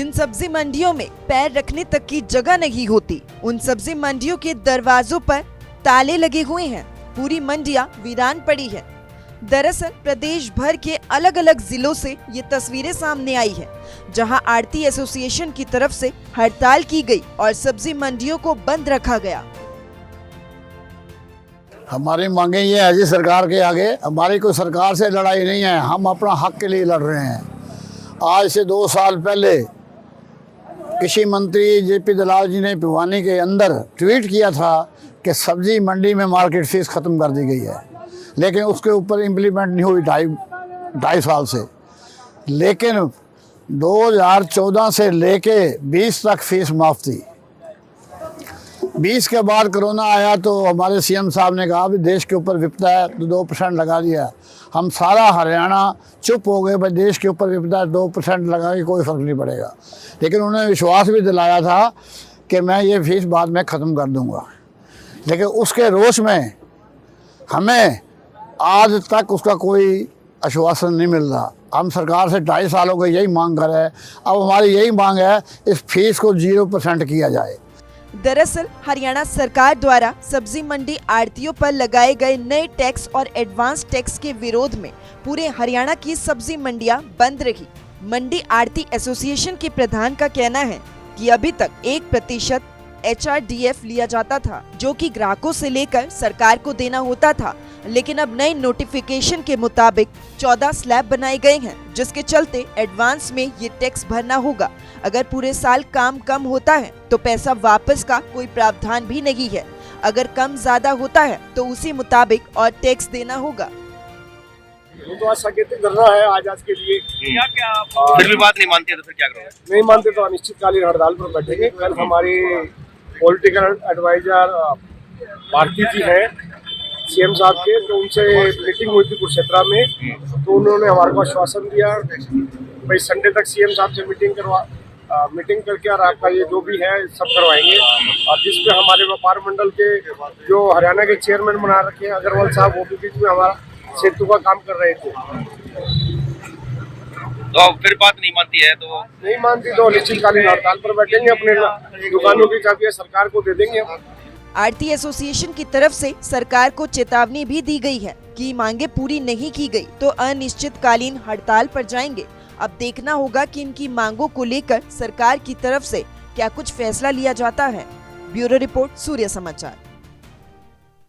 जिन सब्जी मंडियों में पैर रखने तक की जगह नहीं होती, उन सब्जी मंडियों के दरवाजों पर ताले लगे हुए हैं। पूरी मंडियां वीरान पड़ी है। दरअसल प्रदेश भर के अलग अलग जिलों से ये तस्वीरें सामने आई है, जहां आढ़ती एसोसिएशन की तरफ से हड़ताल की गई और सब्जी मंडियों को बंद रखा गया। हमारी मांगे ये है जी, सरकार के आगे हमारी कोई सरकार से लड़ाई नहीं है, हम अपना हक के लिए लड़ रहे हैं। आज से 2 साल पहले कृषि मंत्री जेपी दलाल जी ने भिवानी के अंदर ट्वीट किया था कि सब्जी मंडी में मार्केट फीस ख़त्म कर दी गई है, लेकिन उसके ऊपर इम्प्लीमेंट नहीं हुई ढाई साल से। लेकिन 2014 से लेके 20 तक फीस माफ़ थी। 20 के बाद कोरोना आया तो हमारे सीएम साहब ने कहा भी देश के ऊपर विपदा है तो 2% लगा दिया। हम सारा हरियाणा चुप हो गए, भाई देश के ऊपर विपदा है 2% लगा के कोई फ़र्क नहीं पड़ेगा। लेकिन उन्होंने विश्वास भी दिलाया था कि मैं ये फीस बाद में ख़त्म कर दूंगा, लेकिन उसके रोष में हमें आज तक उसका कोई आश्वासन नहीं मिल रहा। हम सरकार से 2.5 साल हो गए यही मांग कर रहे हैं। अब हमारी यही मांग है इस फीस को 0% किया जाए। दरअसल हरियाणा सरकार द्वारा सब्जी मंडी आढ़तियों पर लगाए गए नए टैक्स और एडवांस टैक्स के विरोध में पूरे हरियाणा की सब्जी मंडियां बंद रही। मंडी आढ़ती एसोसिएशन के प्रधान का कहना है कि अभी तक 1% HRDF लिया जाता था, जो कि ग्राहकों से लेकर सरकार को देना होता था, लेकिन अब नए नोटिफिकेशन के मुताबिक 14 स्लैब बनाए गए हैं, जिसके चलते एडवांस में ये टैक्स भरना होगा। अगर पूरे साल काम कम होता है तो पैसा वापस का कोई प्रावधान भी नहीं है। अगर कम ज्यादा होता है तो उसी मुताबिक और टैक्स देना होगा। तो आज संकेतिक धरना है आज के लिए। क्या फिर भी बात नहीं मानते तो फिर क्या करोगे? नहीं मानते तो अनिश्चितकालीन हड़ताल पर बैठेंगे। कल हमारी पॉलिटिकल एडवाइजर भारती जी है सीएम साहब के, तो उनसे मीटिंग हुई थी कुरुक्षेत्रा में, तो उन्होंने हमारे को आश्वासन दिया भाई संडे तक सीएम साहब से मीटिंग करके और आपका ये जो भी है सब करवाएंगे। और जिसपे हमारे व्यापार मंडल के जो हरियाणा के चेयरमैन बना रखे हैं अग्रवाल साहब, वो भी बीच में हमारा सेतु का काम कर रहे थे। तो फिर बात नहीं मानती है तो नहीं मानती तो अनिश्चितकालीन हड़ताल पर बैठेंगे। अपने दुकानों की चाबियां सरकार को दे देंगे। आढ़ती एसोसिएशन की तरफ से सरकार को चेतावनी भी दी गई है कि मांगे पूरी नहीं की गई तो अनिश्चितकालीन हड़ताल पर जाएंगे। अब देखना होगा कि इनकी मांगों को लेकर सरकार की तरफ से क्या कुछ फैसला लिया जाता है। ब्यूरो रिपोर्ट, सूर्य समाचार।